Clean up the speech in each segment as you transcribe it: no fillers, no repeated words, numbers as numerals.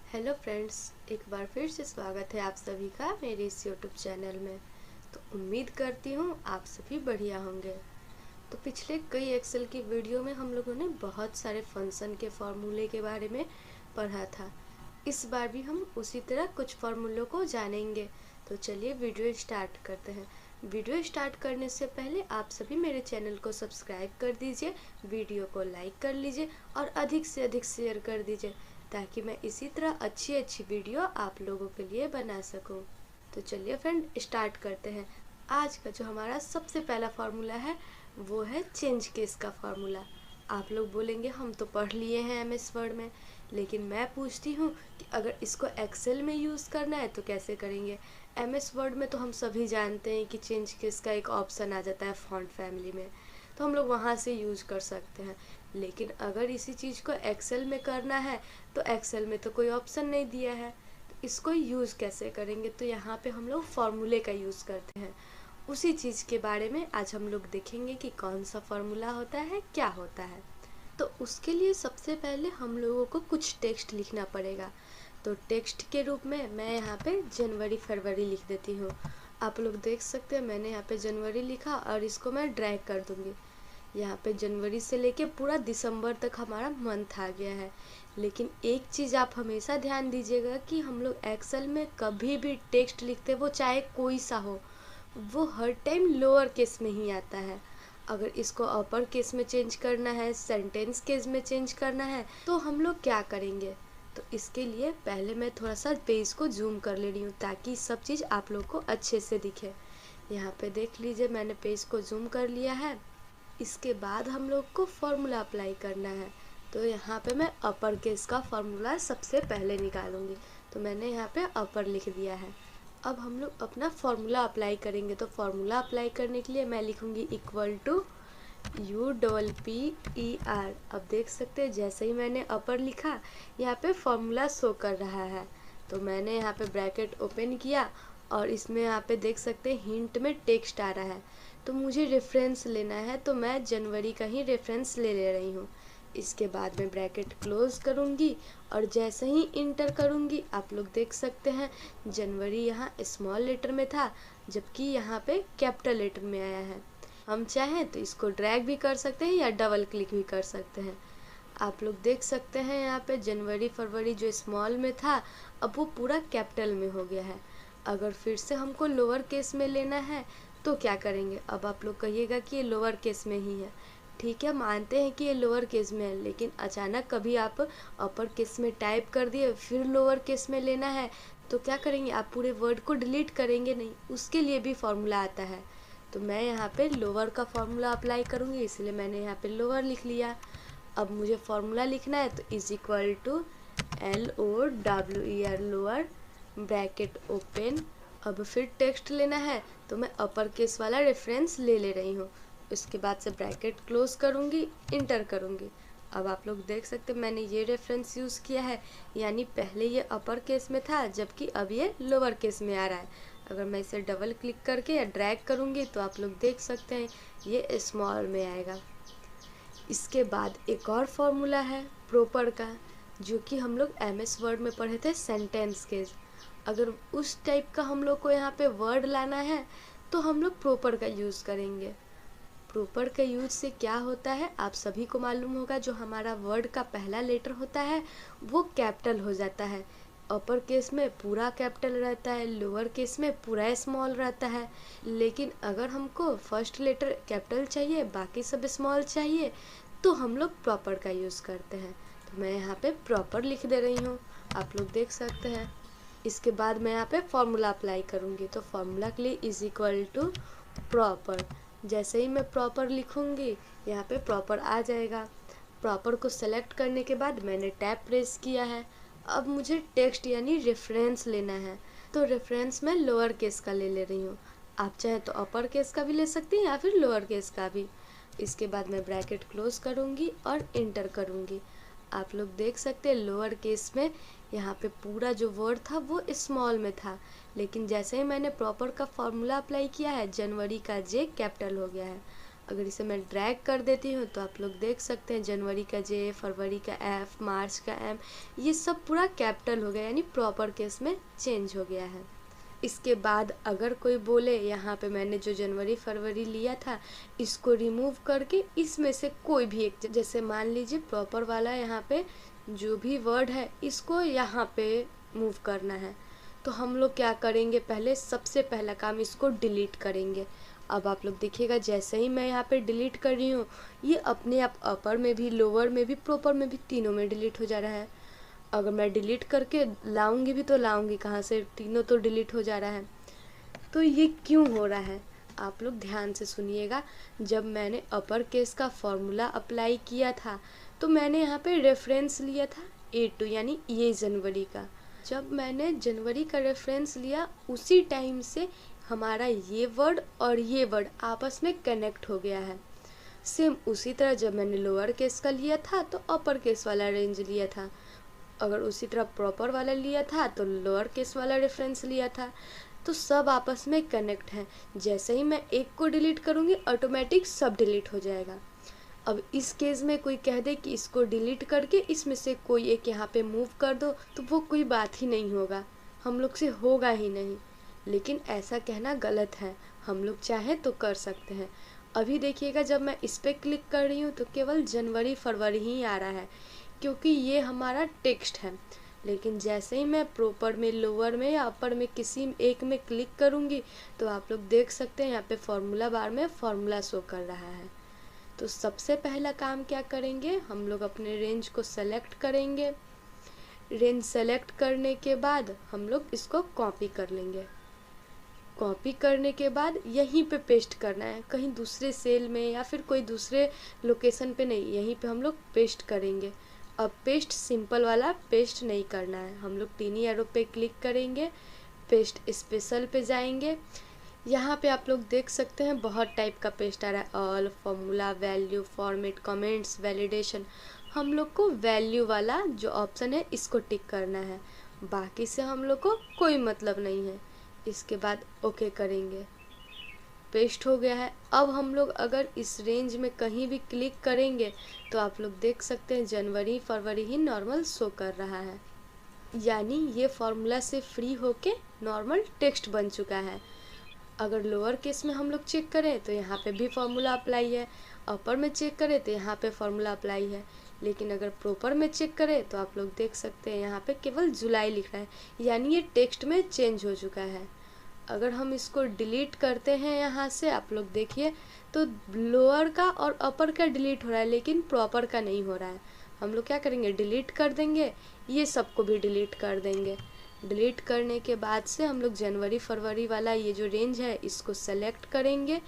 Hello friends, एक बार फिर से स्वागत है आप सभी का मेरे इस यूट्यूब चैनल में। तो उम्मीद करती हूँ आप सभी बढ़िया होंगे। तो पिछले कई एक्सेल की वीडियो में हम लोगों ने बहुत सारे फंक्शन के फॉर्मूले के बारे में पढ़ा था। इस बार भी हम उसी तरह कुछ फॉर्मूलों को जानेंगे। तो चलिए वीडियो स्टार्ट करते हैं। वीडियो स्टार्ट करने से पहले आप सभी मेरे चैनल को सब्सक्राइब कर दीजिए, वीडियो को लाइक कर लीजिए और अधिक से अधिक शेयर कर दीजिए ताकि मैं इसी तरह अच्छी अच्छी वीडियो आप लोगों के लिए बना सकूं। तो चलिए फ्रेंड स्टार्ट करते हैं। आज का जो हमारा सबसे पहला फार्मूला है वो है चेंज केस का फार्मूला। आप लोग बोलेंगे हम तो पढ़ लिए हैं एमएस वर्ड में, लेकिन मैं पूछती हूँ कि अगर इसको एक्सेल में यूज़ करना है तो कैसे करेंगे। एमएस वर्ड में तो हम सभी जानते हैं कि चेंज केस का एक ऑप्शन आ जाता है फॉन्ट फैमिली में, तो हम लोग वहाँ से यूज कर सकते हैं। लेकिन अगर इसी चीज़ को एक्सेल में करना है तो एक्सेल में तो कोई ऑप्शन नहीं दिया है, तो इसको यूज़ कैसे करेंगे। तो यहाँ पे हम लोग फॉर्मूले का यूज़ करते हैं। उसी चीज़ के बारे में आज हम लोग देखेंगे कि कौन सा फॉर्मूला होता है, क्या होता है। तो उसके लिए सबसे पहले हम लोगों को कुछ टेक्स्ट लिखना पड़ेगा। तो टेक्स्ट के रूप में मैं यहाँ पे जनवरी फरवरी लिख देती हूँ। आप लोग देख सकते हैं मैंने यहाँ पे जनवरी लिखा और इसको मैं ड्रैग कर दूँगी। यहाँ पे जनवरी से लेके पूरा दिसंबर तक हमारा मंथ आ गया है। लेकिन एक चीज़ आप हमेशा ध्यान दीजिएगा कि हम लोग एक्सेल में कभी भी टेक्स्ट लिखते वो चाहे कोई सा हो, वो हर टाइम लोअर केस में ही आता है। अगर इसको अपर केस में चेंज करना है, सेंटेंस केस में चेंज करना है, तो हम लोग क्या करेंगे। तो इसके लिए पहले मैं थोड़ा सा पेज को जूम कर ले रही हूँ ताकि सब चीज़ आप लोग को अच्छे से दिखे। यहाँ पे देख लीजिए मैंने पेज को जूम कर लिया है। इसके बाद हम लोग को फॉर्मूला अप्लाई करना है। तो यहाँ पे मैं अपर केस का फॉर्मूला सबसे पहले निकालूंगी। तो मैंने यहाँ पे अपर लिख दिया है। अब हम लोग अपना फॉर्मूला अप्लाई करेंगे। तो फॉर्मूला अप्लाई करने के लिए मैं लिखूंगी इक्वल टू UPPER। अब देख सकते हैं जैसे ही मैंने अपर लिखा यहाँ पे फॉर्मूला शो कर रहा है। तो मैंने यहाँ पे ब्रैकेट ओपन किया और इसमें यहाँ पे देख सकते हैं हिंट में टेक्स्ट आ रहा है। तो मुझे रेफरेंस लेना है, तो मैं जनवरी का ही रेफरेंस ले रही हूँ। इसके बाद मैं ब्रैकेट क्लोज करूँगी और जैसे ही इंटर करूँगी आप लोग देख सकते हैं जनवरी यहाँ स्मॉल लेटर में था जबकि यहाँ पे कैपिटल लेटर में आया है। हम चाहें तो इसको ड्रैग भी कर सकते हैं या डबल क्लिक भी कर सकते हैं। आप लोग देख सकते हैं यहाँ पे जनवरी फरवरी जो स्मॉल में था अब वो पूरा कैपिटल में हो गया है। अगर फिर से हमको लोअर केस में लेना है तो क्या करेंगे। अब आप लोग कहिएगा कि ये लोअर केस में ही है। ठीक है, मानते हैं कि ये लोअर केस में है, लेकिन अचानक कभी आप अपर केस में टाइप कर दिए फिर लोअर केस में लेना है तो क्या करेंगे, आप पूरे वर्ड को डिलीट करेंगे नहीं। उसके लिए भी फॉर्मूला आता है। तो मैं यहाँ पे लोअर का फॉर्मूला अप्लाई करूँगी, इसलिए मैंने यहाँ पे लोअर लिख लिया। अब मुझे फॉर्मूला लिखना है तो is equal to LOWER lower bracket open. अब फिर टेक्स्ट लेना है तो मैं अपर केस वाला रेफरेंस ले रही हूँ। उसके बाद से ब्रैकेट क्लोज करूँगी, इंटर करूँगी। अब आप लोग देख सकते हैं मैंने ये रेफरेंस यूज़ किया है, यानी पहले ये अपर केस में था जबकि अब ये लोअर केस में आ रहा है। अगर मैं इसे डबल क्लिक करके या ड्रैग करूँगी तो आप लोग देख सकते हैं ये स्मॉल में आएगा। इसके बाद एक और फॉर्मूला है प्रॉपर का, जो कि हम लोग एमएस वर्ड में पढ़े थे सेंटेंस केस। अगर उस टाइप का हम लोग को यहाँ पे वर्ड लाना है तो हम लोग प्रॉपर का यूज़ करेंगे। प्रॉपर के यूज से क्या होता है आप सभी को मालूम होगा, जो हमारा वर्ड का पहला लेटर होता है वो कैपिटल हो जाता है। अपर केस में पूरा कैपिटल रहता है, लोअर केस में पूरा स्मॉल रहता है। लेकिन अगर हमको फर्स्ट लेटर कैपिटल चाहिए बाकी सब स्मॉल चाहिए तो हम लोग प्रॉपर का यूज़ करते हैं। तो मैं यहाँ पे प्रॉपर लिख दे रही हूँ, आप लोग देख सकते हैं। इसके बाद मैं यहाँ पे फॉर्मूला अप्लाई करूँगी। तो फॉर्मूला के लिए इज इक्वल टू प्रॉपर। जैसे ही मैं प्रॉपर लिखूँगी यहाँ पे प्रॉपर आ जाएगा। प्रॉपर को सेलेक्ट करने के बाद मैंने टैब प्रेस किया है। अब मुझे टेक्स्ट यानी रेफरेंस लेना है, तो रेफरेंस मैं लोअर केस का ले रही हूँ। आप चाहे तो अपर केस का भी ले सकती हैं या फिर लोअर केस का भी। इसके बाद मैं ब्रैकेट क्लोज करूँगी और इंटर करूँगी। आप लोग देख सकते हैं लोअर केस में यहाँ पे पूरा जो वर्ड था वो स्मॉल में था, लेकिन जैसे ही मैंने प्रॉपर का फॉर्मूला अप्लाई किया है जनवरी का जे कैपिटल हो गया है। अगर इसे मैं ड्रैग कर देती हूँ तो आप लोग देख सकते हैं जनवरी का जे, फरवरी का एफ, मार्च का एम, ये सब पूरा कैपिटल हो गया, यानी प्रॉपर केस में चेंज हो गया है। इसके बाद अगर कोई बोले यहाँ पे मैंने जो जनवरी फरवरी लिया था इसको रिमूव करके इसमें से कोई भी एक, जैसे मान लीजिए प्रॉपर वाला यहाँ पे जो भी वर्ड है इसको यहाँ पे मूव करना है, तो हम लोग क्या करेंगे, पहले सबसे पहला काम इसको डिलीट करेंगे। अब आप लोग देखिएगा जैसे ही मैं यहाँ पे डिलीट कर रही हूँ ये अपने आप अपर में भी, लोअर में भी, प्रॉपर में भी, तीनों में डिलीट हो जा रहा है। अगर मैं डिलीट करके लाऊंगी भी तो लाऊंगी कहाँ से, तीनों तो डिलीट हो जा रहा है। तो ये क्यों हो रहा है आप लोग ध्यान से सुनिएगा। जब मैंने अपर केस का फॉर्मूला अप्लाई किया था तो मैंने यहाँ पे रेफरेंस लिया था A2 यानी ये जनवरी का। जब मैंने जनवरी का रेफरेंस लिया उसी टाइम से हमारा ये वर्ड और ये वर्ड आपस में कनेक्ट हो गया है। सेम उसी तरह जब मैंने लोअर केस का लिया था तो अपर केस वाला रेंज लिया था, अगर उसी तरह प्रॉपर वाला लिया था तो लोअर केस वाला रेफरेंस लिया था, तो सब आपस में कनेक्ट हैं। जैसे ही मैं एक को डिलीट करूँगी ऑटोमेटिक सब डिलीट हो जाएगा। अब इस केस में कोई कह दे कि इसको डिलीट करके इसमें से कोई एक यहाँ पे मूव कर दो तो वो कोई बात ही नहीं होगा, हम लोग से होगा ही नहीं। लेकिन ऐसा कहना गलत है, हम लोग चाहे तो कर सकते हैं। अभी देखिएगा जब मैं इस पर क्लिक कर रही हूँ तो केवल जनवरी फरवरी ही आ रहा है क्योंकि ये हमारा टेक्स्ट है। लेकिन जैसे ही मैं प्रॉपर में, लोअर में या अपर में किसी एक में क्लिक करूँगी तो आप लोग देख सकते हैं यहाँ पे फॉर्मूला बार में फॉर्मूला शो कर रहा है। तो सबसे पहला काम क्या करेंगे, हम लोग अपने रेंज को सेलेक्ट करेंगे। रेंज सेलेक्ट करने के बाद हम लोग इसको कॉपी कर लेंगे। कॉपी करने के बाद यहीं पे पेस्ट करना है, कहीं दूसरे सेल में या फिर कोई दूसरे लोकेशन पे नहीं, यहीं पे हम लोग पेस्ट करेंगे। अब पेस्ट सिंपल वाला पेस्ट नहीं करना है, हम लोग टीनी एरो पे क्लिक करेंगे, पेस्ट स्पेशल पे जाएंगे। यहाँ पे आप लोग देख सकते हैं बहुत टाइप का पेस्ट आ रहा है, all, formula, value, format, comments, validation. हम लोग को वैल्यू वाला जो ऑप्शन है इसको टिक करना है, बाकी से हम लोग को कोई मतलब नहीं है। इसके बाद ओके करेंगे, पेस्ट हो गया है। अब हम लोग अगर इस रेंज में कहीं भी क्लिक करेंगे तो आप लोग देख सकते हैं जनवरी फरवरी ही नॉर्मल शो कर रहा है, यानी ये फॉर्मूला से फ्री होके नॉर्मल टेक्स्ट बन चुका है। अगर लोअर केस में हम लोग चेक करें तो यहाँ पे भी फॉर्मूला अप्लाई है, अपर में चेक करें तो यहाँ पे फॉर्मूला अप्लाई है, लेकिन अगर प्रॉपर में चेक करें तो आप लोग देख सकते हैं यहाँ पे केवल जुलाई लिख रहा है, यानी ये टेक्स्ट में चेंज हो चुका है। अगर हम इसको डिलीट करते हैं यहाँ से, आप लोग देखिए तो लोअर का और अपर का डिलीट हो रहा है लेकिन प्रॉपर का नहीं हो रहा है। हम लोग क्या करेंगे, डिलीट कर देंगे, ये सबको भी डिलीट कर देंगे। डिलीट करने के बाद से हम लोग जनवरी फरवरी वाला ये जो रेंज है इसको सेलेक्ट करेंगे,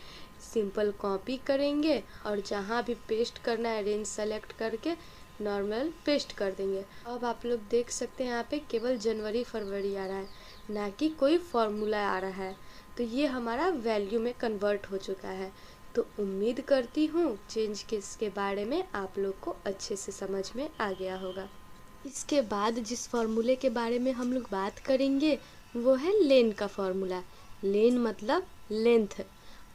सिंपल कॉपी करेंगे और जहाँ भी पेस्ट करना है रेंज सेलेक्ट करके नॉर्मल पेस्ट कर देंगे। अब आप लोग देख सकते हैं यहाँ पे केवल जनवरी फरवरी आ रहा है, ना कि कोई फॉर्मूला आ रहा है, तो ये हमारा वैल्यू में कन्वर्ट हो चुका है। तो उम्मीद करती हूँ चेंज केस के बारे में आप लोग को अच्छे से समझ में आ गया होगा। इसके बाद जिस फॉर्मूले के बारे में हम लोग बात करेंगे वो है लेन का फॉर्मूला। लेन मतलब लेंथ।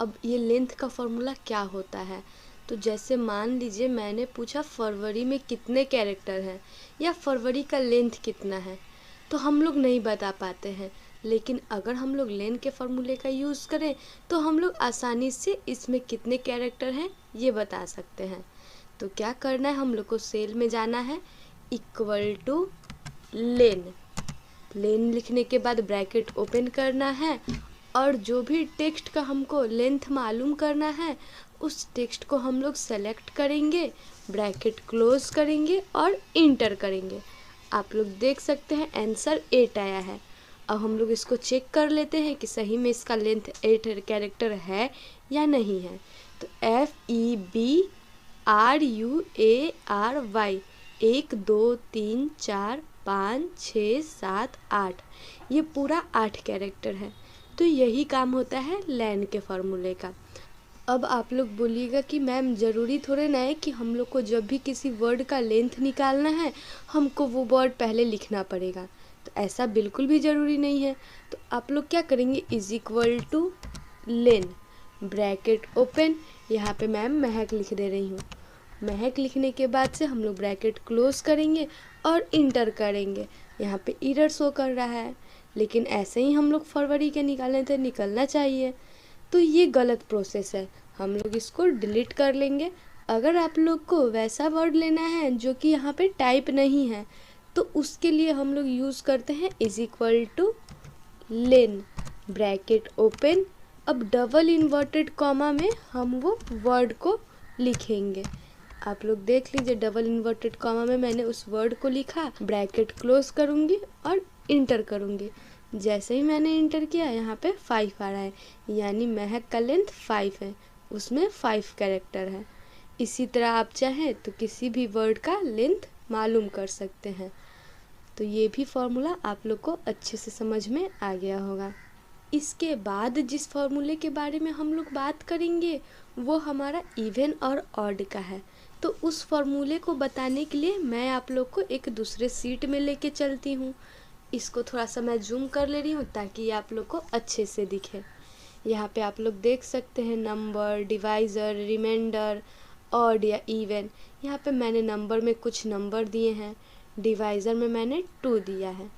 अब ये लेंथ का फॉर्मूला क्या होता है, तो जैसे मान लीजिए मैंने पूछा फरवरी में कितने कैरेक्टर हैं या फरवरी का लेंथ कितना है, तो हम लोग नहीं बता पाते हैं। लेकिन अगर हम लोग लेन के फॉर्मूले का यूज़ करें तो हम लोग आसानी से इसमें कितने कैरेक्टर हैं ये बता सकते हैं। तो क्या करना है, हम लोग को सेल में जाना है, इक्वल टू लेन। लेन लिखने के बाद ब्रैकेट ओपन करना है और जो भी टेक्स्ट का हमको लेंथ मालूम करना है उस टेक्स्ट को हम लोग सेलेक्ट करेंगे, ब्रैकेट क्लोज करेंगे और इंटर करेंगे। आप लोग देख सकते हैं आंसर 8 आया है। अब हम लोग इसको चेक कर लेते हैं कि सही में इसका लेंथ 8 कैरेक्टर है या नहीं है। तो FEBRUARY 1 2 3 4 5 6 7 8 ये पूरा 8 कैरेक्टर है। तो यही काम होता है लेन के फॉर्मूले का। अब आप लोग बोलिएगा कि मैम ज़रूरी थोड़े ना है कि हम लोग को जब भी किसी वर्ड का लेंथ निकालना है हमको वो वर्ड पहले लिखना पड़ेगा, तो ऐसा बिल्कुल भी ज़रूरी नहीं है। तो आप लोग क्या करेंगे, is equal two lane, bracket open, यहाँ पे मैं महक लिख दे रही हूँ। महक लिखने के बाद से हम लोग ब्रैकेट क्लोज करेंगे और इंटर करेंगे। यहाँ पे एरर शो कर रहा है, लेकिन ऐसे ही हम लोग फरवरी के निकालने थे, निकलना चाहिए। तो ये गलत प्रोसेस है, हम लोग इसको डिलीट कर लेंगे। अगर आप लोग को वैसा वर्ड लेना है जो कि यहाँ पे टाइप नहीं है, तो उसके लिए हम लोग यूज़ करते हैं is equal two lane, bracket open. अब डबल इन्वर्टेड कॉमा में हम वो वर्ड को लिखेंगे। आप लोग देख लीजिए, डबल इन्वर्टेड कॉमा में मैंने उस वर्ड को लिखा, ब्रैकेट क्लोज करूँगी और इंटर करूँगी। जैसे ही मैंने इंटर किया, यहाँ पे 5 आ रहा है, यानी महक का लेंथ 5 है, उसमें 5 कैरेक्टर है। इसी तरह आप चाहें तो किसी भी वर्ड का लेंथ मालूम कर सकते हैं। तो ये भी फॉर्मूला आप लोग को अच्छे से समझ में आ गया होगा। इसके बाद जिस फॉर्मूले के बारे में हम लोग बात करेंगे वो हमारा इवन और ऑड का है। तो उस फॉर्मूले को बताने के लिए मैं आप लोग को एक दूसरे सीट में लेके चलती हूँ। इसको थोड़ा सा मैं जूम कर ले रही हूँ ताकि आप लोग को अच्छे से दिखे। यहाँ पे आप लोग देख सकते हैं नंबर, डिवाइज़र, रिमाइंडर, ऑड या इवन। यहाँ पे मैंने नंबर में कुछ नंबर दिए हैं, डिवाइज़र में मैंने 2 दिया है।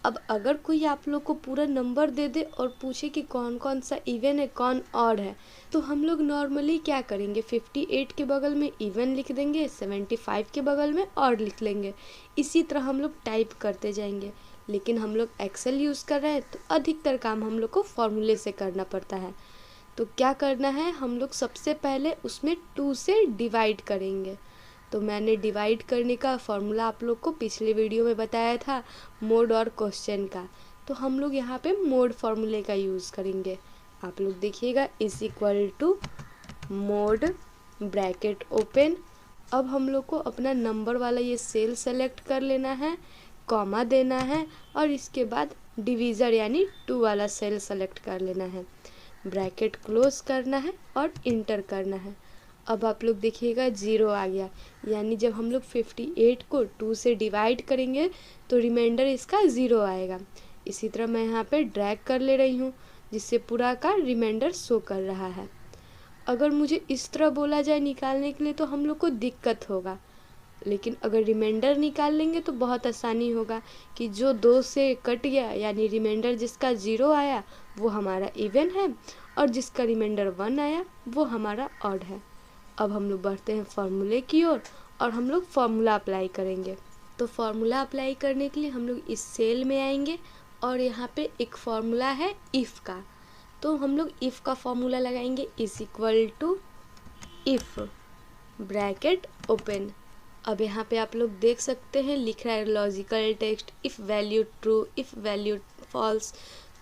अब अगर कोई आप लोग को पूरा नंबर दे दे और पूछे कि कौन कौन सा इवन है, कौन ऑड है, तो हम लोग नॉर्मली क्या करेंगे, 58 के बगल में इवन लिख देंगे, 75 के बगल में ऑड लिख लेंगे। इसी तरह हम लोग टाइप करते जाएंगे। लेकिन हम लोग एक्सेल यूज़ कर रहे हैं तो अधिकतर काम हम लोग को फॉर्मूले से करना पड़ता है। तो क्या करना है, हम लोग सबसे पहले उसमें 2 से डिवाइड करेंगे। तो मैंने डिवाइड करने का फॉर्मूला आप लोग को पिछले वीडियो में बताया था, मोड और क्वेश्चन का। तो हम लोग यहाँ पे मोड फॉर्मूले का यूज़ करेंगे। आप लोग देखिएगा, is equal to mod, bracket open. अब हम लोग को अपना नंबर वाला ये सेल सेलेक्ट कर लेना है, कॉमा देना है और इसके बाद डिवीज़र यानी 2 वाला सेल सेलेक्ट कर लेना है, ब्रैकेट क्लोज करना है और इंटर करना है। अब आप लोग देखिएगा 0 आ गया, यानी जब हम लोग 58 को 2 से डिवाइड करेंगे तो रिमाइंडर इसका 0 आएगा। इसी तरह मैं यहाँ पे ड्रैग कर ले रही हूँ जिससे पूरा का रिमाइंडर शो कर रहा है। अगर मुझे इस तरह बोला जाए निकालने के लिए तो हम लोग को दिक्कत होगा, लेकिन अगर रिमाइंडर निकाल लेंगे तो बहुत आसानी होगा कि जो 2 से कट गया यानी रिमाइंडर जिसका 0 आया वो हमारा इवन है और जिसका रिमाइंडर 1 आया वो हमारा ऑड है। अब हम लोग बढ़ते हैं फॉर्मूले की ओर और हम लोग फॉर्मूला अप्लाई करेंगे। तो फॉर्मूला अप्लाई करने के लिए हम लोग इस सेल में आएंगे और यहाँ पे एक फॉर्मूला है इफ़ का। तो हम लोग इफ़ का फॉर्मूला लगाएंगे, is equal to if, bracket open. अब यहाँ पे आप लोग देख सकते हैं लिख रहा है logical text, if value true, if value false.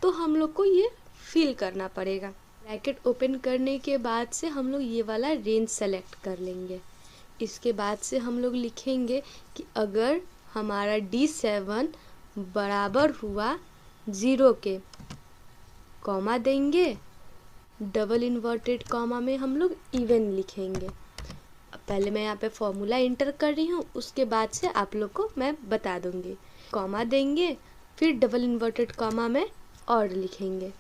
तो हम लोग को ये फिल करना पड़ेगा। ब्रैकेट ओपन करने के बाद से हम लोग ये वाला रेंज सेलेक्ट कर लेंगे। इसके बाद से हम लोग लिखेंगे कि अगर हमारा D7 बराबर हुआ 0 के, कॉमा देंगे, डबल इन्वर्टेड कॉमा में हम लोग इवन लिखेंगे। पहले मैं यहाँ पे फॉर्मूला इंटर कर रही हूँ, उसके बाद से आप लोग को मैं बता दूंगी। कॉमा देंगे, फिर डबल इन्वर्टेड कॉमा में ऑड लिखेंगे।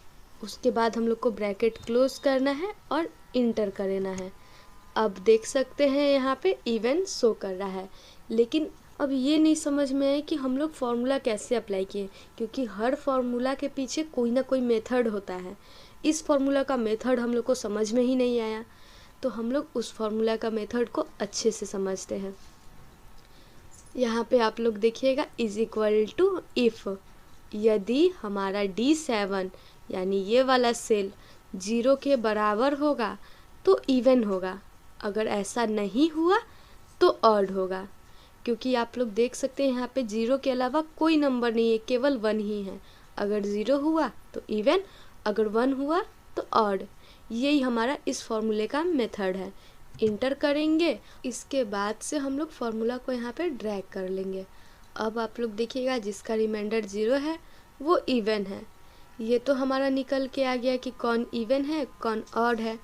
उसके बाद हम लोग को ब्रैकेट क्लोज करना है और इंटर करना है। अब देख सकते हैं यहाँ पे इवन शो कर रहा है, लेकिन अब ये नहीं समझ में आया कि हम लोग फार्मूला कैसे अप्लाई किए, क्योंकि हर फार्मूला के पीछे कोई ना कोई मेथड होता है। इस फार्मूला का मेथड हम लोग को समझ में ही नहीं आया, तो हम लोग उस फार्मूला का मेथड को अच्छे से समझते हैं। यहाँ पे आप लोग देखिएगा इज इक्वल टू इफ़, यदि हमारा D7 यानी ये वाला सेल 0 के बराबर होगा तो इवन होगा, अगर ऐसा नहीं हुआ तो ऑड होगा। क्योंकि आप लोग देख सकते हैं यहाँ पे 0 के अलावा कोई नंबर नहीं है, केवल 1 ही है। अगर 0 हुआ तो इवन, अगर 1 हुआ तो ऑड। यही हमारा इस फॉर्मूले का मेथड है। इंटर करेंगे, इसके बाद से हम लोग फार्मूला को यहाँ पे ड्रैग कर लेंगे। अब आप लोग देखिएगा जिसका रिमाइंडर 0 है वो इवन है। ये तो हमारा निकल के आ गया कि कौन इवन है कौन ऑड है,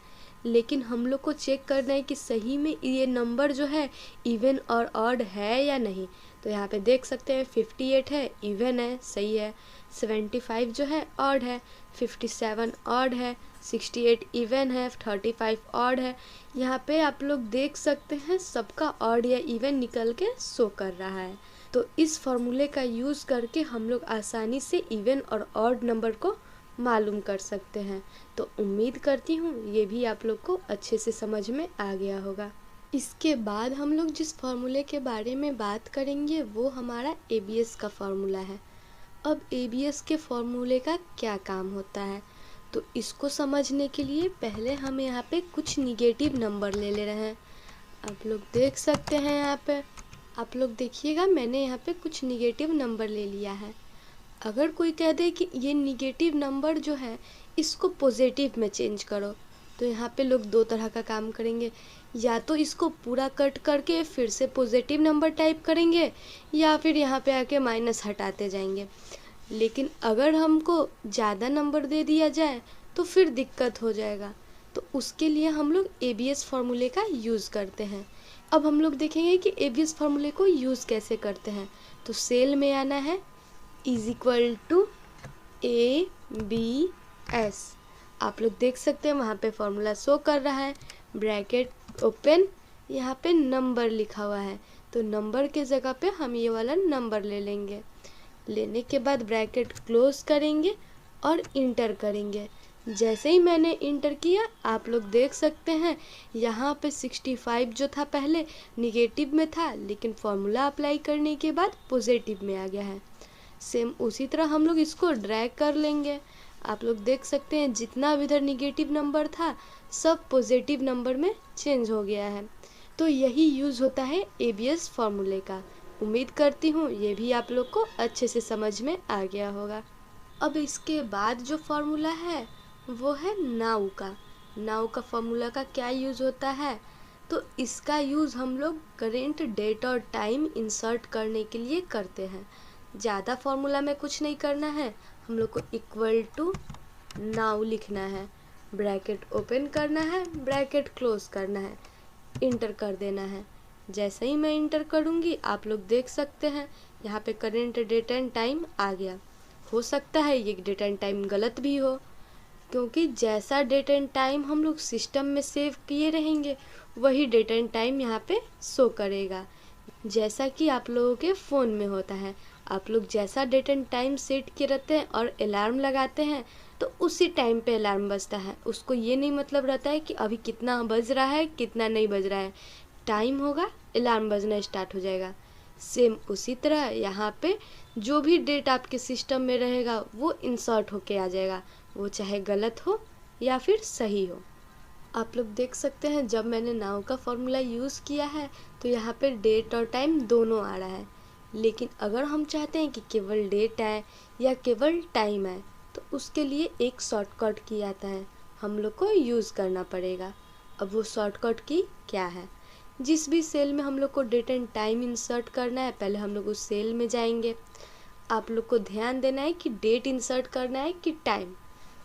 लेकिन हम लोग को चेक करना है कि सही में ये नंबर जो है इवन और ऑड है या नहीं। तो यहाँ पे देख सकते हैं 58 है, इवन है, सही है। 75 जो है ऑड है, 57 ऑड है, 68 इवन है, 35 ऑड है। यहाँ पे आप लोग देख सकते हैं सबका ऑड या इवन निकल के शो कर रहा है। तो इस फॉर्मूले का यूज़ करके हम लोग आसानी से इवन और ऑड नंबर को मालूम कर सकते हैं। तो उम्मीद करती हूँ ये भी आप लोग को अच्छे से समझ में आ गया होगा। इसके बाद हम लोग जिस फार्मूले के बारे में बात करेंगे वो हमारा एबीएस का फार्मूला है। अब एबीएस के फार्मूले का क्या काम होता है, तो इसको समझने के लिए पहले हम यहाँ पे कुछ निगेटिव नंबर ले रहे हैं। आप लोग देख सकते हैं यहाँ पे, आप लोग देखिएगा मैंने यहाँ पे कुछ निगेटिव नंबर ले लिया है। अगर कोई कह दे कि ये निगेटिव नंबर जो है इसको पॉजिटिव में चेंज करो, तो यहाँ पे लोग दो तरह का काम करेंगे। या तो इसको पूरा कट करके फिर से पॉजिटिव नंबर टाइप करेंगे, या फिर यहाँ पे आके माइनस हटाते जाएंगे। लेकिन अगर हमको ज़्यादा नंबर दे दिया जाए तो फिर दिक्कत हो जाएगा। तो उसके लिए हम लोग एबीएस फार्मूले का यूज़ करते हैं। अब हम लोग देखेंगे कि एबीएस फार्मूले को यूज़ कैसे करते हैं। तो सेल में आना है इज इक्वल टू ABS। आप लोग देख सकते हैं वहाँ पे फॉर्मूला शो कर रहा है, ब्रैकेट ओपन, यहाँ पे नंबर लिखा हुआ है। तो नंबर के जगह पे हम ये वाला नंबर ले लेंगे। लेने के बाद ब्रैकेट क्लोज करेंगे और इंटर करेंगे। जैसे ही मैंने इंटर किया आप लोग देख सकते हैं यहाँ पे 65 जो था पहले निगेटिव में था, लेकिन फॉर्मूला अप्लाई करने के बाद पॉजिटिव में आ गया है। सेम उसी तरह हम लोग इसको ड्रैग कर लेंगे। आप लोग देख सकते हैं जितना भी इधर निगेटिव नंबर था सब पॉजिटिव नंबर में चेंज हो गया है। तो यही यूज़ होता है एबीएस फार्मूले का। उम्मीद करती हूँ ये भी आप लोग को अच्छे से समझ में आ गया होगा। अब इसके बाद जो फार्मूला है वो है नाउ का। नाउ का फार्मूला का क्या यूज़ होता है, तो इसका यूज़ हम लोग करेंट डेट और टाइम इंसर्ट करने के लिए करते हैं। ज़्यादा फार्मूला में कुछ नहीं करना है, हम लोग को इक्वल टू नाउ लिखना है, ब्रैकेट ओपन करना है, ब्रैकेट क्लोज करना है, इंटर कर देना है। जैसे ही मैं इंटर करूँगी आप लोग देख सकते हैं यहाँ पे करेंट डेट एंड टाइम आ गया। हो सकता है ये डेट एंड टाइम गलत भी हो, क्योंकि जैसा डेट एंड टाइम हम लोग सिस्टम में सेव किए रहेंगे वही डेट एंड टाइम यहाँ पे शो करेगा। जैसा कि आप लोगों के फ़ोन में होता है, आप लोग जैसा डेट एंड टाइम सेट किए रहते हैं और अलार्म लगाते हैं तो उसी टाइम पे अलार्म बजता है। उसको ये नहीं मतलब रहता है कि अभी कितना बज रहा है कितना नहीं बज रहा है, टाइम होगा अलार्म बजना स्टार्ट हो जाएगा। सेम उसी तरह यहाँ पे जो भी डेट आपके सिस्टम में रहेगा वो इंसर्ट होके आ जाएगा, वो चाहे गलत हो या फिर सही हो। आप लोग देख सकते हैं जब मैंने नाउ का फॉर्मूला यूज़ किया है तो यहाँ पे डेट और टाइम दोनों आ रहा है। लेकिन अगर हम चाहते हैं कि केवल डेट आए या केवल टाइम आए तो उसके लिए एक शॉर्टकट की आता है, हम लोग को यूज़ करना पड़ेगा। अब वो शॉर्टकट की क्या है, जिस भी सेल में हम लोग को डेट एंड टाइम इंसर्ट करना है पहले हम लोग उस सेल में जाएंगे। आप लोग को ध्यान देना है कि डेट इंसर्ट करना है कि टाइम।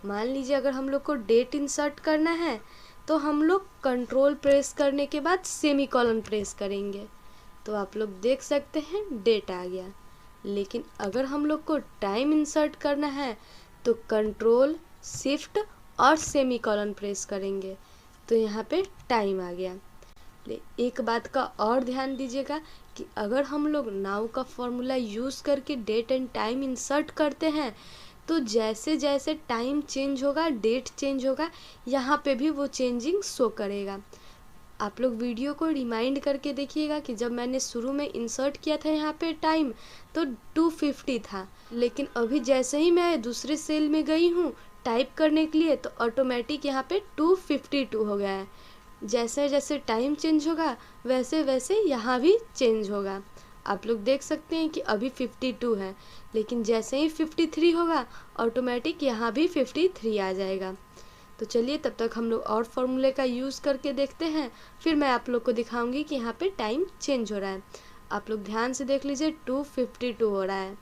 मान लीजिए अगर हम लोग को डेट इंसर्ट करना है तो हम लोग कंट्रोल प्रेस करने के बाद सेमीकोलन प्रेस करेंगे, तो आप लोग देख सकते हैं डेट आ गया। लेकिन अगर हम लोग को टाइम इंसर्ट करना है तो कंट्रोल शिफ्ट और सेमीकोलन प्रेस करेंगे, तो यहाँ पे टाइम आ गया। एक बात का और ध्यान दीजिएगा कि अगर हम लोग नाउ का फॉर्मूला यूज़ करके डेट एंड टाइम इंसर्ट करते हैं तो जैसे जैसे टाइम चेंज होगा डेट चेंज होगा, यहाँ पे भी वो चेंजिंग शो करेगा। आप लोग वीडियो को रिमाइंड करके देखिएगा कि जब मैंने शुरू में इंसर्ट किया था यहाँ पे टाइम तो 250 था, लेकिन अभी जैसे ही मैं दूसरे सेल में गई हूँ टाइप करने के लिए तो ऑटोमेटिक यहाँ पे 252 हो गया है। जैसे जैसे टाइम चेंज होगा वैसे वैसे यहाँ भी चेंज होगा। आप लोग देख सकते हैं कि अभी 52 है, लेकिन जैसे ही 53 होगा ऑटोमेटिक यहाँ भी 53 आ जाएगा। तो चलिए तब तक हम लोग और फॉर्मूले का यूज़ करके देखते हैं, फिर मैं आप लोग को दिखाऊंगी कि यहाँ पे टाइम चेंज हो रहा है। आप लोग ध्यान से देख लीजिए 252 हो रहा है।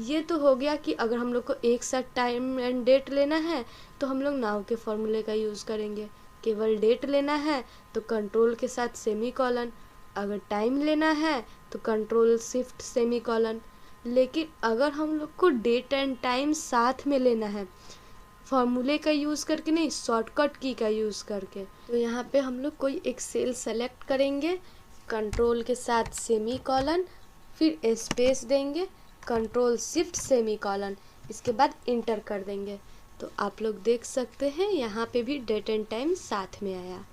ये तो हो गया कि अगर हम लोग को एक साथ टाइम एंड डेट लेना है तो हम लोग नाउ के फॉर्मूले का यूज़ करेंगे। केवल डेट लेना है तो कंट्रोल के साथ सेमीकोलन, अगर टाइम लेना है तो कंट्रोल शिफ्ट सेमीकोलन। लेकिन अगर हम लोग को डेट एंड टाइम साथ में लेना है फॉर्मूले का यूज़ करके नहीं, शॉर्टकट की का यूज़ करके। तो यहाँ पे हम लोग कोई एक सेल सेलेक्ट करेंगे, कंट्रोल के साथ सेमी कॉलन, फिर स्पेस देंगे, कंट्रोल शिफ्ट सेमी कॉलन, इसके बाद इंटर कर देंगे। तो आप लोग देख सकते हैं यहाँ पे भी डेट एंड टाइम साथ में आया।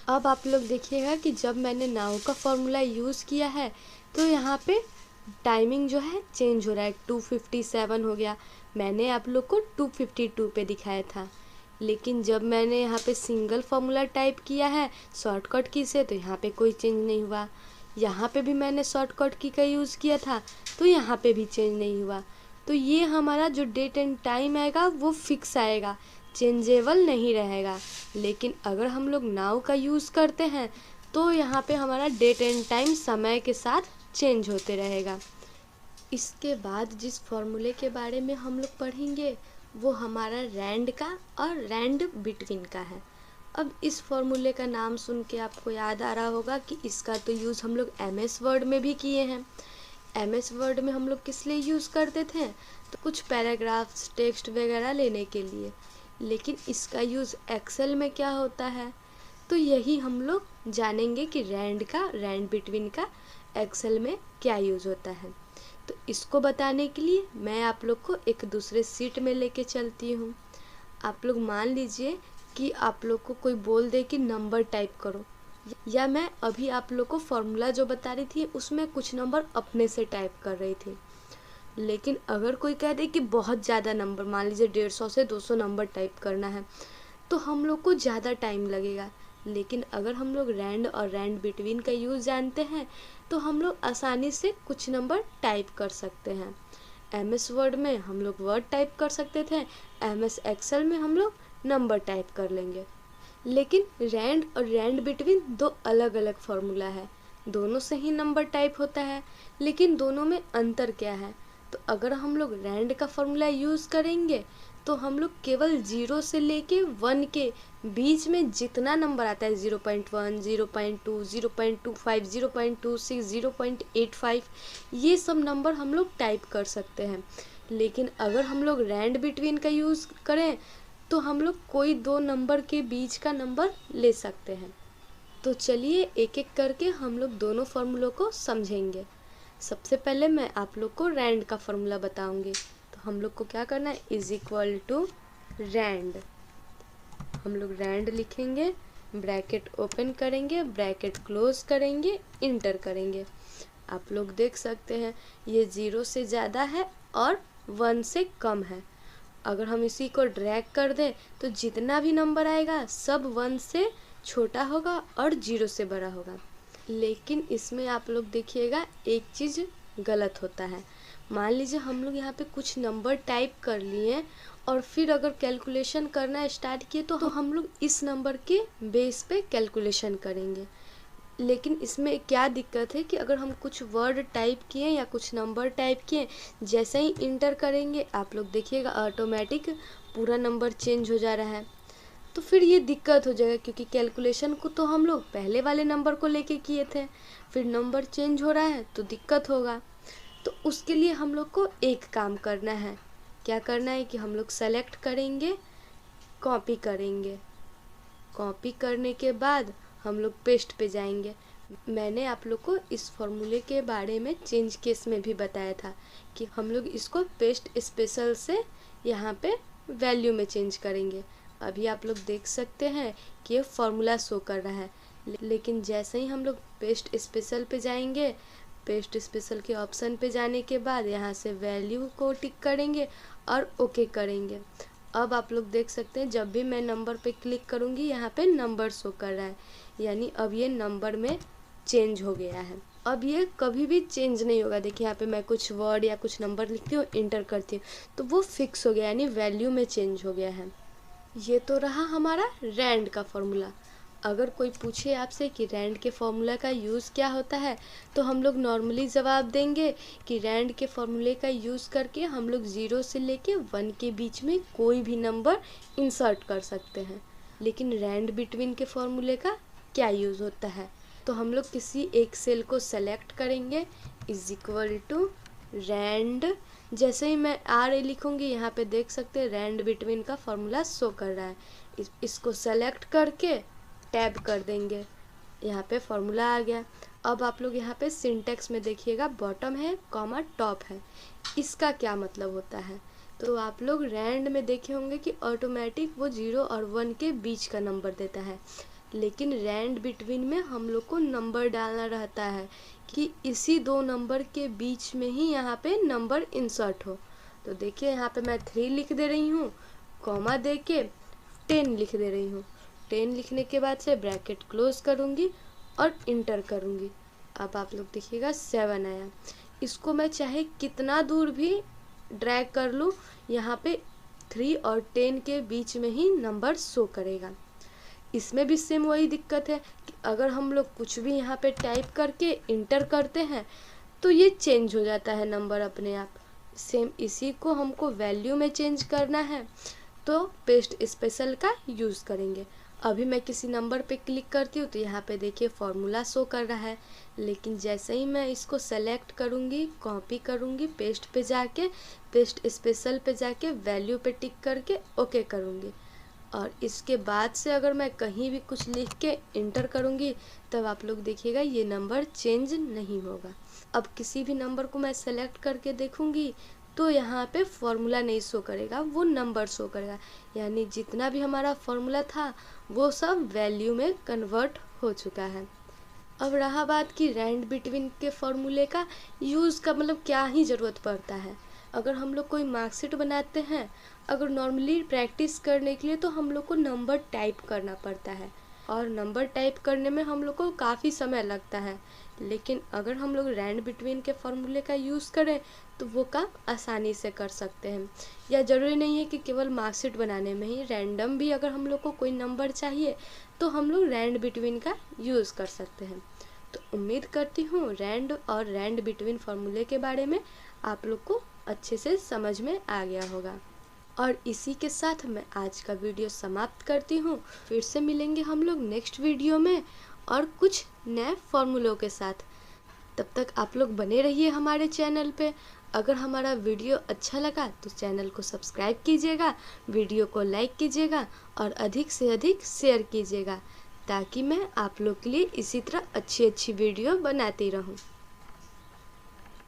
अब आप लोग देखिएगा कि जब मैंने नाउ का फॉर्मूला यूज़ किया है तो यहाँ पे टाइमिंग जो है चेंज हो रहा है, 2:57 हो गया। मैंने आप लोग को 2:52 पे दिखाया था, लेकिन जब मैंने यहाँ पे सिंगल फार्मूला टाइप किया है शॉर्टकट की से तो यहाँ पे कोई चेंज नहीं हुआ। यहाँ पे भी मैंने शॉर्टकट की का यूज़ किया था तो यहाँ पे भी चेंज नहीं हुआ। तो ये हमारा जो डेट एंड टाइम आएगा वो फिक्स आएगा, चेंजेबल नहीं रहेगा। लेकिन अगर हम लोग नाउ का यूज़ करते हैं तो यहाँ पे हमारा डेट एंड टाइम समय के साथ चेंज होते रहेगा। इसके बाद जिस फॉर्मूले के बारे में हम लोग पढ़ेंगे वो हमारा रैंड का और रैंड बिटवीन का है। अब इस फॉर्मूले का नाम सुन के आपको याद आ रहा होगा कि इसका तो यूज़ हम लोग MS वर्ड में भी किए हैं। MS वर्ड में हम लोग किस लिए यूज़ करते थे, तो कुछ पैराग्राफ्स टेक्स्ट वगैरह लेने के लिए। लेकिन इसका यूज़ एक्सेल में क्या होता है, तो यही हम लोग जानेंगे कि रैंड बिटवीन का एक्सेल में क्या यूज़ होता है। तो इसको बताने के लिए मैं आप लोग को एक दूसरे सीट में लेके चलती हूँ। आप लोग मान लीजिए कि आप लोग को कोई बोल दे कि नंबर टाइप करो, या मैं अभी आप लोग को फॉर्मूला जो बता रही थी उसमें कुछ नंबर अपने से टाइप कर रही थी। लेकिन अगर कोई कह दे कि बहुत ज़्यादा नंबर, मान लीजिए 150 से 200 नंबर टाइप करना है, तो हम लोग को ज़्यादा टाइम लगेगा। लेकिन अगर हम लोग रैंड और रैंड बिटवीन का यूज़ जानते हैं तो हम लोग आसानी से कुछ नंबर टाइप कर सकते हैं। MS वर्ड में हम लोग वर्ड टाइप कर सकते थे, MS एक्सेल में हम लोग नंबर टाइप कर लेंगे। लेकिन रैंड और रैंड बिटवीन दो अलग अलग फार्मूला है, दोनों से ही नंबर टाइप होता है, लेकिन दोनों में अंतर क्या है। तो अगर हम लोग रैंड का फार्मूला यूज़ करेंगे तो हम लोग केवल 0 से लेके 1 के बीच में जितना नंबर आता है 0.1, 0.2, 0.25, 0.26, 0.85 ये सब नंबर हम लोग टाइप कर सकते हैं। लेकिन अगर हम लोग रैंड बिटवीन का यूज़ करें तो हम लोग कोई दो नंबर के बीच का नंबर ले सकते हैं। तो चलिए एक एक करके हम लोग दोनों फार्मूलों को समझेंगे। सबसे पहले मैं आप लोग को रैंड का फार्मूला बताऊंगी। तो हम लोग को क्या करना है, इज इक्वल टू रैंड। हम लोग रैंड लिखेंगे, ब्रैकेट ओपन करेंगे, ब्रैकेट क्लोज करेंगे, इंटर करेंगे। आप लोग देख सकते हैं ये 0 से ज़्यादा है और 1 से कम है। अगर हम इसी को ड्रैग कर दें तो जितना भी नंबर आएगा सब 1 से छोटा होगा और 0 से बड़ा होगा। लेकिन इसमें आप लोग देखिएगा एक चीज़ गलत होता है। मान लीजिए हम लोग यहाँ पे कुछ नंबर टाइप कर लिए और फिर अगर कैलकुलेशन करना स्टार्ट किए तो हम लोग इस नंबर के बेस पे कैलकुलेशन करेंगे। लेकिन इसमें क्या दिक्कत है कि अगर हम कुछ वर्ड टाइप किए या कुछ नंबर टाइप किए, जैसे ही इंटर करेंगे आप लोग देखिएगा ऑटोमेटिक पूरा नंबर चेंज हो जा रहा है। तो फिर ये दिक्कत हो जाएगा, क्योंकि कैलकुलेशन को तो हम लोग पहले वाले नंबर को लेके किए थे, फिर नंबर चेंज हो रहा है तो दिक्कत होगा। तो उसके लिए हम लोग को एक काम करना है। क्या करना है कि हम लोग सेलेक्ट करेंगे, कॉपी करेंगे, कॉपी करने के बाद हम लोग पेस्ट पे जाएंगे। मैंने आप लोग को इस फॉर्मूले के बारे में चेंज केस में भी बताया था कि हम लोग इसको पेस्ट स्पेशल से यहाँ पे वैल्यू में चेंज करेंगे। अभी आप लोग देख सकते हैं कि ये फॉर्मूला शो कर रहा है, लेकिन जैसे ही हम लोग पेस्ट स्पेशल पे जाएंगे, पेस्ट स्पेशल के ऑप्शन पे जाने के बाद यहाँ से वैल्यू को टिक करेंगे और ओके करेंगे। अब आप लोग देख सकते हैं जब भी मैं नंबर पे क्लिक करूँगी यहाँ पे नंबर शो कर रहा है, यानी अब ये नंबर में चेंज हो गया है। अब ये कभी भी चेंज नहीं होगा। देखिए यहाँ पे मैं कुछ वर्ड या कुछ नंबर लिखती हूँ, इंटर करती हूँ तो वो फिक्स हो गया, यानी वैल्यू में चेंज हो गया है। ये तो रहा हमारा रैंड का फॉर्मूला। अगर कोई पूछे आपसे कि रैंड के फॉर्मूला का यूज़ क्या होता है तो हम लोग नॉर्मली जवाब देंगे कि रैंड के फॉर्मूले का यूज़ करके हम लोग 0 से लेके 1 के बीच में कोई भी नंबर इंसर्ट कर सकते हैं। लेकिन रैंड बिटवीन के फॉर्मूले का क्या यूज़ होता है, तो हम लोग किसी एक सेल को सेलेक्ट करेंगे, इज इक्वल टू रैंड जैसे ही मैं आर ए लिखूँगी यहाँ पे देख सकते हैं रैंड बिटवीन का फॉर्मूला शो कर रहा है। इसको सेलेक्ट करके टैब कर देंगे, यहाँ पे फॉर्मूला आ गया। अब आप लोग यहाँ पे सिंटेक्स में देखिएगा, बॉटम है कॉमा टॉप है, इसका क्या मतलब होता है। तो आप लोग रैंड में देखे होंगे कि ऑटोमेटिक वो 0 और 1 के बीच का नंबर देता है, लेकिन रैंड बिटवीन में हम लोग को नंबर डालना रहता है कि इसी दो नंबर के बीच में ही यहाँ पे नंबर इंसर्ट हो। तो देखिए यहाँ पे मैं 3 लिख दे रही हूँ, कॉमा दे के 10 लिख दे रही हूँ। 10 लिखने के बाद से ब्रैकेट क्लोज करूँगी और इंटर करूँगी। अब आप लोग देखिएगा 7 आया। इसको मैं चाहे कितना दूर भी ड्रैग कर लूँ, यहाँ पे 3 और 10 के बीच में ही नंबर शो करेगा। इसमें भी सेम वही दिक्कत है कि अगर हम लोग कुछ भी यहाँ पे टाइप करके इंटर करते हैं तो ये चेंज हो जाता है नंबर अपने आप। सेम इसी को हमको वैल्यू में चेंज करना है तो पेस्ट स्पेशल का यूज़ करेंगे। अभी मैं किसी नंबर पे क्लिक करती हूँ तो यहाँ पे देखिए फॉर्मूला शो कर रहा है, लेकिन जैसे ही मैं इसको सेलेक्ट करूँगी, कॉपी करूँगी, पेस्ट पे जाके पेस्ट स्पेशल पे जाके वैल्यू पे टिक करके ओके करूँगी और इसके बाद से अगर मैं कहीं भी कुछ लिख के इंटर करूँगी तब आप लोग देखिएगा ये नंबर चेंज नहीं होगा। अब किसी भी नंबर को मैं सेलेक्ट करके देखूँगी तो यहाँ पे फॉर्मूला नहीं शो करेगा, वो नंबर शो करेगा, यानी जितना भी हमारा फॉर्मूला था वो सब वैल्यू में कन्वर्ट हो चुका है। अब रहा बात कि रैंड बिटवीन के फॉर्मूले का यूज़ का मतलब क्या ही ज़रूरत पड़ता है। अगर हम लोग कोई मार्कशीट बनाते हैं, अगर नॉर्मली प्रैक्टिस करने के लिए तो हम लोग को नंबर टाइप करना पड़ता है और नंबर टाइप करने में हम लोग को काफ़ी समय लगता है, लेकिन अगर हम लोग रैंड बिटवीन के फॉर्मूले का यूज़ करें तो वो काम आसानी से कर सकते हैं। या ज़रूरी नहीं है कि केवल मार्कशीट बनाने में ही, रैंडम भी अगर हम लोग को कोई नंबर चाहिए तो हम लोग रैंड बिटवीन का यूज़ कर सकते हैं। तो उम्मीद करती हूँ रैंड और रैंड बिटवीन फॉर्मूले के बारे में आप लोग को अच्छे से समझ में आ गया होगा। और इसी के साथ मैं आज का वीडियो समाप्त करती हूँ। फिर से मिलेंगे हम लोग नेक्स्ट वीडियो में और कुछ नए फॉर्मूलों के साथ। तब तक आप लोग बने रहिए हमारे चैनल पे। अगर हमारा वीडियो अच्छा लगा तो चैनल को सब्सक्राइब कीजिएगा, वीडियो को लाइक कीजिएगा और अधिक से अधिक शेयर कीजिएगा ताकि मैं आप लोग के लिए इसी तरह अच्छी अच्छी वीडियो बनाती रहूँ।